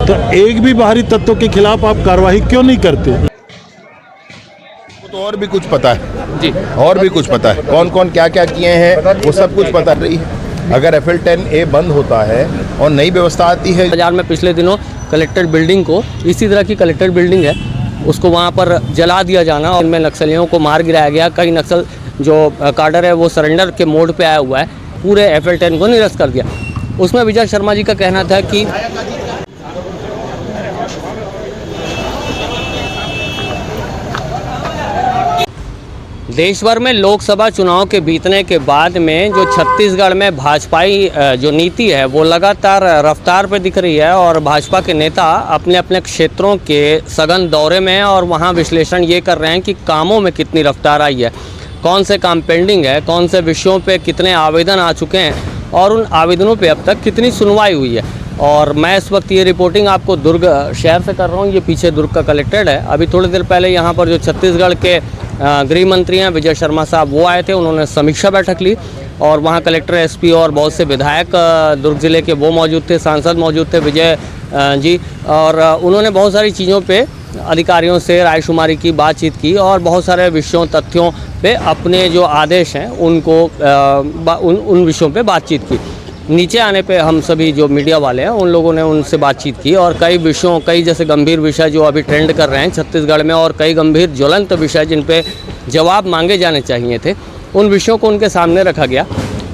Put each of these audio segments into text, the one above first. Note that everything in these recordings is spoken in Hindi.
तो एक भी बाहरी तत्वों के खिलाफ आप कार्रवाई क्यों नहीं करते? तो और भी कुछ पता है जी, और भी कुछ पता है, कौन कौन क्या क्या किए हैं वो सब कुछ पता रही है। अगर FL10A बंद होता है और नई व्यवस्था आती है। बाजार में पिछले दिनों कलेक्टर बिल्डिंग को, इसी तरह की कलेक्टर बिल्डिंग है, उसको वहाँ पर जला दिया जाना और इनमें नक्सलियों को मार गिराया गया। कई नक्सल जो काडर है वो सरेंडर के मोड पे आया हुआ है, पूरे FL10 को निरस्त कर दिया। उसमें विजय शर्मा जी का कहना था कि देश भर में लोकसभा चुनाव के बीतने के बाद में जो छत्तीसगढ़ में भाजपाई जो नीति है वो लगातार रफ्तार पे दिख रही है और भाजपा के नेता अपने अपने क्षेत्रों के सघन दौरे में हैं और वहाँ विश्लेषण ये कर रहे हैं कि कामों में कितनी रफ्तार आई है, कौन से काम पेंडिंग है, कौन से विषयों पे कितने आवेदन आ चुके हैं और उन आवेदनों पे अब तक कितनी सुनवाई हुई है। और मैं इस वक्त ये रिपोर्टिंग आपको दुर्ग शहर से कर रहा हूँ। ये पीछे दुर्ग का कलेक्ट्रेट है। अभी थोड़ी देर पहले यहाँ पर जो छत्तीसगढ़ के गृह मंत्री हैं विजय शर्मा साहब वो आए थे, उन्होंने समीक्षा बैठक ली और वहाँ कलेक्टर, SP और बहुत से विधायक दुर्ग ज़िले के वो मौजूद थे, सांसद मौजूद थे विजय जी, और उन्होंने बहुत सारी चीज़ों पे अधिकारियों से रायशुमारी की, बातचीत की और बहुत सारे विषयों, तथ्यों पे अपने जो आदेश हैं उनको उन विषयों पे बातचीत की। नीचे आने पे हम सभी जो मीडिया वाले हैं उन लोगों ने उनसे बातचीत की और कई विषयों, कई जैसे गंभीर विषय जो अभी ट्रेंड कर रहे हैं छत्तीसगढ़ में और कई गंभीर ज्वलंत विषय जिन पे जवाब मांगे जाने चाहिए थे, उन विषयों को उनके सामने रखा गया।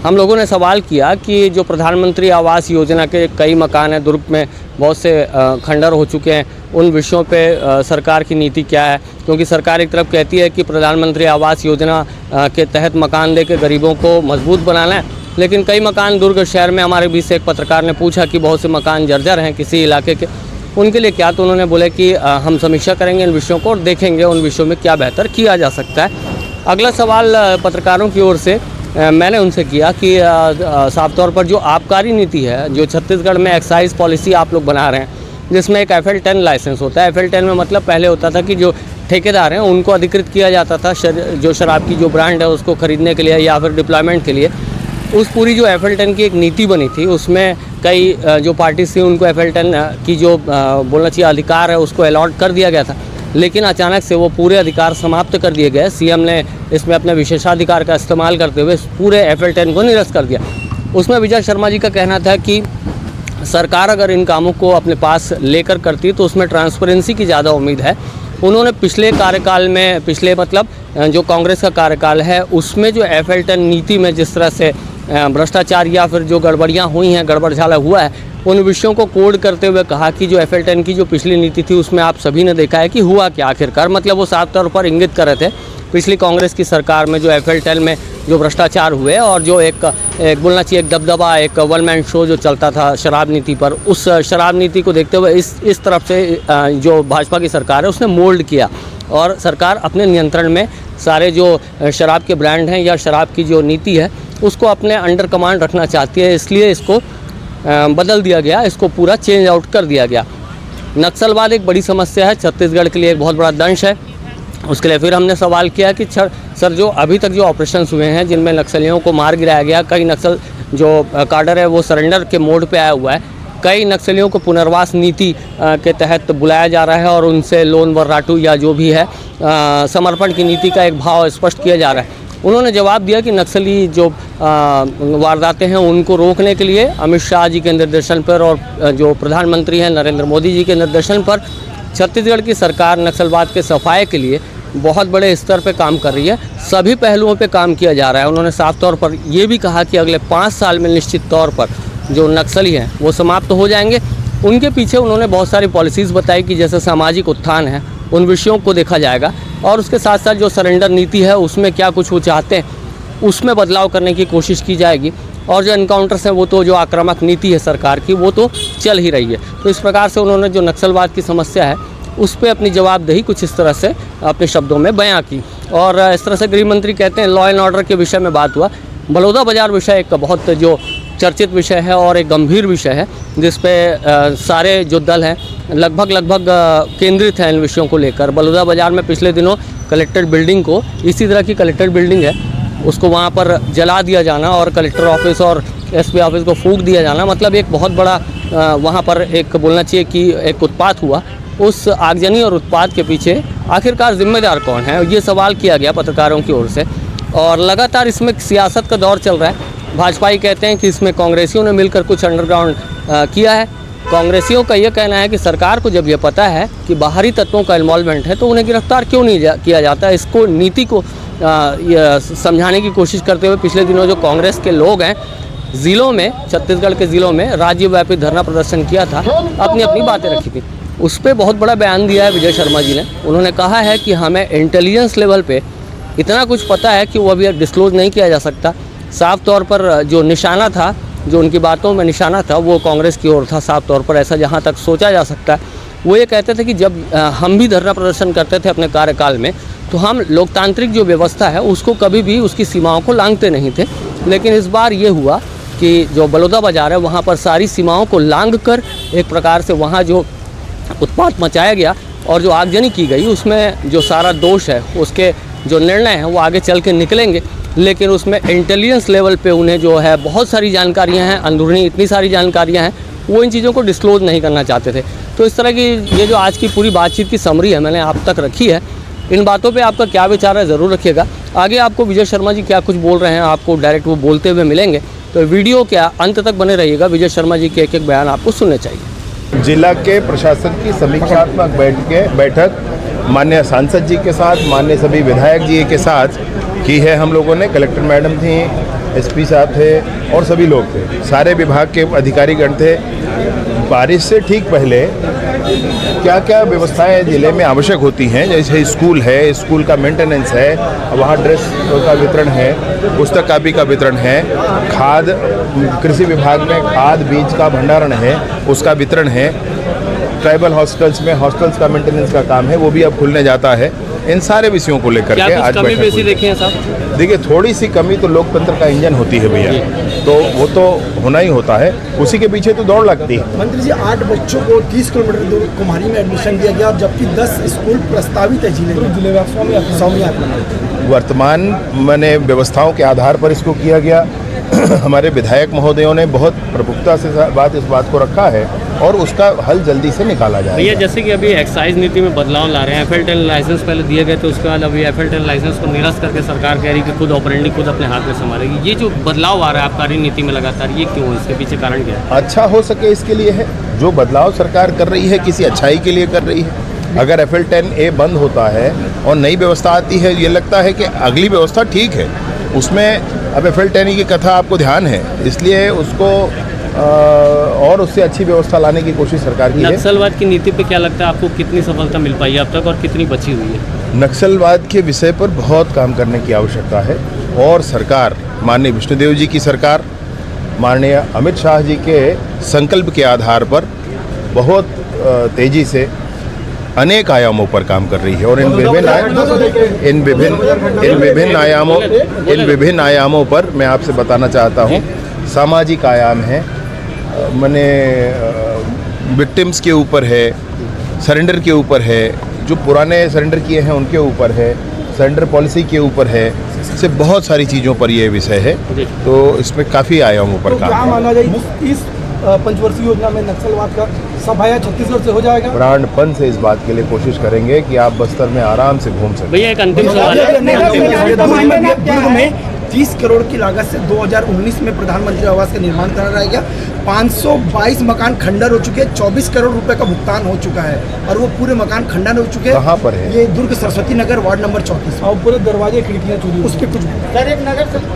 हम लोगों ने सवाल किया कि जो प्रधानमंत्री आवास योजना के कई मकान हैं, दुर्ग में बहुत से खंडर हो चुके हैं, उन विषयों पे सरकार की नीति क्या है, क्योंकि सरकार एक तरफ कहती है कि प्रधानमंत्री आवास योजना के तहत मकान दे के गरीबों को मजबूत बनाना है, लेकिन कई मकान दुर्ग शहर में, हमारे बीच से एक पत्रकार ने पूछा कि बहुत से मकान जर्जर हैं किसी इलाके के, उनके लिए क्या, तो उन्होंने बोले कि हम समीक्षा करेंगे इन विषयों को और देखेंगे उन विषयों में क्या बेहतर किया जा सकता है। अगला सवाल पत्रकारों की ओर से मैंने उनसे किया कि साफ तौर पर जो आबकारी नीति है, जो छत्तीसगढ़ में एक्साइज पॉलिसी आप लोग बना रहे हैं, जिसमें एक FL10 लाइसेंस होता है। FL10 में मतलब पहले होता था कि जो ठेकेदार हैं उनको अधिकृत किया जाता था जो शराब की जो ब्रांड है उसको ख़रीदने के लिए या फिर डिप्लॉयमेंट के लिए। उस पूरी जो FL10 की एक नीति बनी थी उसमें कई जो पार्टीज थी उनको FL10 की जो बोलना चाहिए अधिकार है उसको अलॉट कर दिया गया था, लेकिन अचानक से वो पूरे अधिकार समाप्त कर दिए गए। CM ने इसमें अपने विशेषाधिकार का इस्तेमाल करते हुए पूरे FL10 को निरस्त कर दिया। उसमें विजय शर्मा जी का कहना था कि सरकार अगर इन कामों को अपने पास लेकर करती तो उसमें ट्रांसपेरेंसी की ज़्यादा उम्मीद है। उन्होंने पिछले कार्यकाल में, पिछले मतलब जो कांग्रेस का कार्यकाल है उसमें जो FL10 नीति में जिस तरह से भ्रष्टाचार या फिर जो गड़बड़ियाँ हुई हैं, गड़बड़झाला हुआ है, उन विषयों को कोड करते हुए कहा कि जो FL10 की जो पिछली नीति थी उसमें आप सभी ने देखा है कि हुआ क्या आखिरकार। मतलब वो साफ तौर पर इंगित कर रहे थे पिछली कांग्रेस की सरकार में जो FL10 में जो भ्रष्टाचार हुए और जो एक बोलना चाहिए एक दबदबा, एक वन मैन शो जो चलता था शराब नीति पर, उस शराब नीति को देखते हुए इस तरफ से जो भाजपा की सरकार है उसने मोल्ड किया और सरकार अपने नियंत्रण में सारे जो शराब के ब्रांड हैं या शराब की जो नीति है उसको अपने अंडर कमांड रखना चाहती है, इसलिए इसको बदल दिया गया, इसको पूरा चेंज आउट कर दिया गया। नक्सलवाद एक बड़ी समस्या है, छत्तीसगढ़ के लिए एक बहुत बड़ा दंश है। उसके लिए फिर हमने सवाल किया कि सर जो अभी तक जो ऑपरेशंस हुए हैं जिनमें नक्सलियों को मार गिराया गया, कई नक्सल जो काडर है वो सरेंडर के मोड पे आया हुआ है, कई नक्सलियों को पुनर्वास नीति के तहत बुलाया जा रहा है और उनसे लोन वर्राटू या जो भी है समर्पण की नीति का एक भाव स्पष्ट किया जा रहा है। उन्होंने जवाब दिया कि नक्सली जो वारदातें हैं उनको रोकने के लिए अमित शाह जी के निर्देशन पर और जो प्रधानमंत्री हैं नरेंद्र मोदी जी के निर्देशन पर छत्तीसगढ़ की सरकार नक्सलवाद के सफाए के लिए बहुत बड़े स्तर पर काम कर रही है, सभी पहलुओं पर काम किया जा रहा है। उन्होंने साफ तौर पर ये भी कहा कि अगले 5 साल में निश्चित तौर पर जो नक्सली हैं वो समाप्त हो जाएंगे। उनके पीछे उन्होंने बहुत सारी पॉलिसीज़ बताई कि जैसे सामाजिक उत्थान है, उन विषयों को देखा जाएगा और उसके साथ साथ जो सरेंडर नीति है उसमें क्या कुछ वो चाहते हैं उसमें बदलाव करने की कोशिश की जाएगी और जो एनकाउंटर्स हैं वो तो जो आक्रामक नीति है सरकार की वो तो चल ही रही है। तो इस प्रकार से उन्होंने जो नक्सलवाद की समस्या है उस पर अपनी जवाबदेही कुछ इस तरह से अपने शब्दों में बयां की और इस तरह से गृह मंत्री कहते हैं लॉ एंड ऑर्डर के विषय में बात हुआ। बलौदाबाजार विषय एक बहुत जो चर्चित विषय है और एक गंभीर विषय है जिस पे सारे जो दल हैं लगभग केंद्रित हैं इन विषयों को लेकर। बलौदाबाजार में पिछले दिनों कलेक्टर बिल्डिंग को, इसी तरह की कलेक्टर बिल्डिंग है, उसको वहाँ पर जला दिया जाना और कलेक्टर ऑफिस और एसपी ऑफिस को फूंक दिया जाना, मतलब एक बहुत बड़ा वहाँ पर एक बोलना चाहिए कि एक उत्पात हुआ। उस आगजनी और उत्पात के पीछे आखिरकार जिम्मेदार कौन है, ये सवाल किया गया पत्रकारों की ओर से। और लगातार इसमें सियासत का दौर चल रहा है। भाजपाई कहते हैं कि इसमें कांग्रेसियों ने मिलकर कुछ अंडरग्राउंड किया है। कांग्रेसियों का ये कहना है कि सरकार को जब ये पता है कि बाहरी तत्वों का इन्वॉल्वमेंट है तो उन्हें गिरफ्तार क्यों नहीं किया जाता। इसको नीति को समझाने की कोशिश करते हुए पिछले दिनों जो कांग्रेस के लोग हैं ज़िलों में, छत्तीसगढ़ के ज़िलों में राज्यव्यापी धरना प्रदर्शन किया था, अपनी अपनी बातें रखी थी। उस पर बहुत बड़ा बयान दिया है विजय शर्मा जी ने। उन्होंने कहा है कि हमें इंटेलिजेंस लेवल पे इतना कुछ पता है कि वो अभी डिस्क्लोज नहीं किया जा सकता। साफ तौर पर जो निशाना था, जो उनकी बातों में निशाना था, वो कांग्रेस की ओर था साफ तौर पर, ऐसा जहाँ तक सोचा जा सकता है। वो ये कहते थे कि जब हम भी धरना प्रदर्शन करते थे अपने कार्यकाल में तो हम लोकतांत्रिक जो व्यवस्था है उसको कभी भी उसकी सीमाओं को लांघते नहीं थे, लेकिन इस बार ये हुआ कि जो बलौदा बाज़ार है वहाँ पर सारी सीमाओं को लांघ कर एक प्रकार से वहाँ जो उत्पात मचाया गया और जो आगजनी की गई उसमें जो सारा दोष है, उसके जो निर्णय हैं वो आगे चल के निकलेंगे। लेकिन उसमें इंटेलिजेंस लेवल पे उन्हें जो है बहुत सारी जानकारियां हैं, अंदरूनी इतनी सारी जानकारियां हैं, वो इन चीज़ों को डिस्क्लोज नहीं करना चाहते थे। तो इस तरह की ये जो आज की पूरी बातचीत की समरी है मैंने आप तक रखी है। इन बातों पे आपका क्या विचार है ज़रूर रखिएगा। आगे आपको विजय शर्मा जी क्या कुछ बोल रहे हैं, आपको डायरेक्ट वो बोलते हुए मिलेंगे, तो वीडियो क्या अंत तक बने रहिएगा। विजय शर्मा जी के एक एक बयान आपको सुनने चाहिए। जिला के प्रशासन की समीक्षात्मक बैठक माननीय सांसद जी के साथ, माननीय सभी विधायक जी के साथ की है हम लोगों ने। कलेक्टर मैडम थी, एसपी साहब थे और सभी लोग थे, सारे विभाग के अधिकारीगण थे। बारिश से ठीक पहले क्या क्या व्यवस्थाएं जिले में आवश्यक होती हैं, जैसे स्कूल है, स्कूल का मेंटेनेंस है, वहाँ ड्रेस का वितरण है, पुस्तक कापी का वितरण है, खाद, कृषि विभाग में खाद बीज का भंडारण है, उसका वितरण है, ट्राइबल हॉस्टल्स में हॉस्टल्स का मेंटेनेंस का काम है, वो भी अब खुलने जाता है। इन सारे विषयों को लेकर के आज कमी बेसी देखे हैं साहब? देखिए, थोड़ी सी कमी तो लोकतंत्र का इंजन होती है भैया, तो वो तो होना ही होता है, उसी के पीछे तो दौड़ लगती है। मंत्री जी, 8 बच्चों को 30 किलोमीटर दूर कुम्हारी में एडमिशन दिया गया, जबकि 10 स्कूल प्रस्तावित है जिले में। वर्तमान मैंने व्यवस्थाओं के आधार पर इसको किया गया। हमारे विधायक महोदयों ने बहुत प्रमुखता से इस बात को रखा है और उसका हल जल्दी से निकाला जाएगा। भैया, जैसे कि अभी एक्साइज नीति में बदलाव ला रहे हैं, FL10 लाइसेंस पहले दिए गए थे, उसके बाद अभी FL10 लाइसेंस को निरस्त करके सरकार कह रही है कि खुद ऑपरेंडी खुद अपने हाथ में संभालेगी। ये जो बदलाव आ रहा है आबकारी नीति में लगातार, ये क्यों है? इसके पीछे कारण क्या है? अच्छा हो सके इसके लिए है। जो बदलाव सरकार कर रही है किसी अच्छाई के लिए कर रही है। अगर FL10A बंद होता है और नई व्यवस्था आती है, ये लगता है कि अगली व्यवस्था ठीक है, उसमें अब FL10E की कथा आपको ध्यान है, इसलिए उसको और उससे अच्छी व्यवस्था लाने की कोशिश सरकार की है। नक्सलवाद की नीति पे क्या लगता है आपको, कितनी सफलता मिल पाई है अब तक और कितनी बची हुई है? नक्सलवाद के विषय पर बहुत काम करने की आवश्यकता है और सरकार, माननीय विष्णुदेव जी की सरकार, माननीय अमित शाह जी के संकल्प के आधार पर बहुत तेज़ी से अनेक आयामों पर काम कर रही है और इन विभिन्न आयामों पर मैं आपसे बताना चाहता हूँ। सामाजिक आयाम है, मैंने विक्टिम्स के ऊपर है, सरेंडर के ऊपर है, जो पुराने सरेंडर किए हैं उनके ऊपर है, सरेंडर पॉलिसी के ऊपर है, इससे बहुत सारी चीज़ों पर ये विषय है, तो इसमें काफ़ी आयामों पर काम क्या माना जाए इस पंचवर्षीय योजना में नक्सलवाद का सफाया छत्तीसगढ़ से हो जाएगा? प्राणपन से इस बात के लिए कोशिश करेंगे कि आप बस्तर में आराम से घूम सकें। भैया, एक अंतिम सवाल है। दुर्ग में 30 करोड़ की लागत से 2019 में प्रधानमंत्री आवास का निर्माण करा गया। 522 मकान खंडर हो चुके हैं, 24 करोड़ रुपए का भुगतान हो चुका है और वो पूरे मकान खंडन हो चुके हैं। कहाँ पर है ये? दुर्ग सरस्वती नगर वार्ड नंबर 34 और पूरे दरवाजे खिड़कियाँ चूरी, उस पर कुछ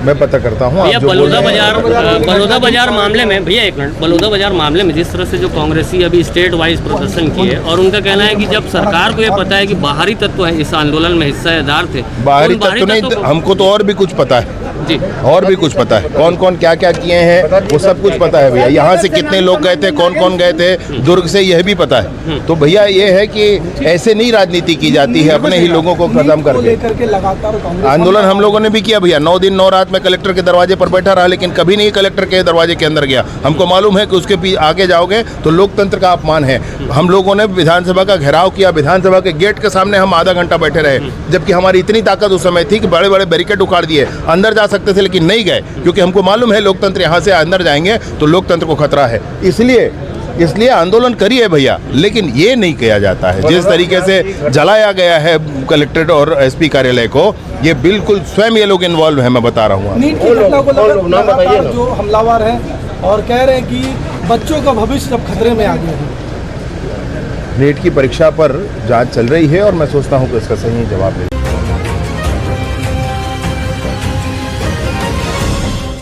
मैं पता करता हूँ। भैया, बलौदा बाजार मामले में, भैया एक मिनट, बलौदा बाजार मामले में जिस तरह से जो कांग्रेसी अभी स्टेट वाइज प्रदर्शन किए और उनका कहना है कि जब सरकार को ये पता है कि बाहरी तत्व है इस आंदोलन में हिस्सेदार थे, बाहरी तत्व नहीं, हमको तो और भी कुछ पता है जी, और भी कुछ पता है, कौन कौन क्या क्या किए हैं वो सब कुछ पता है भैया। यहाँ से कितने लोग गए थे, कौन कौन गए थे, दुर्ग से यह भी पता है। तो भैया ये है कि ऐसे नहीं राजनीति की जाती है अपने ही लोगों को खत्म करके। लगातार आंदोलन हम लोगों ने भी किया भैया, 9 दिन 9 रात में कलेक्टर के दरवाजे पर बैठा रहा, लेकिन कभी नहीं कलेक्टर के दरवाजे के अंदर गया। हमको मालूम है कि उसके आगे जाओगे तो लोकतंत्र का अपमान है। हम लोगों ने विधानसभा का घेराव किया, विधानसभा के गेट के सामने हम आधा घंटा बैठे रहे, जबकि हमारी इतनी ताकत उस समय थी कि बड़े बड़े बैरिकेड उखाड़ दिए, अंदर जा सकते थे लेकिन नहीं गए, क्योंकि हमको मालूम है लोकतंत्र यहाँ से अंदर जाएंगे तो लोकतंत्र को खतरा है। इसलिए आंदोलन करिए भैया, लेकिन ये नहीं किया जाता है। जिस तरीके से जलाया गया है कलेक्ट्रेट और एसपी कार्यालय को, ये बिल्कुल स्वयं ये लोग इन्वॉल्व है, मैं बता रहा हूँ। नीट की घटना को लगातार जो हमलावर हैं और कह रहे हैं कि बच्चों का भविष्य अब खतरे में आ गया है। नीट की परीक्षा पर जांच चल रही है और मैं सोचता हूँ कि इसका सही जवाब मिलेगा।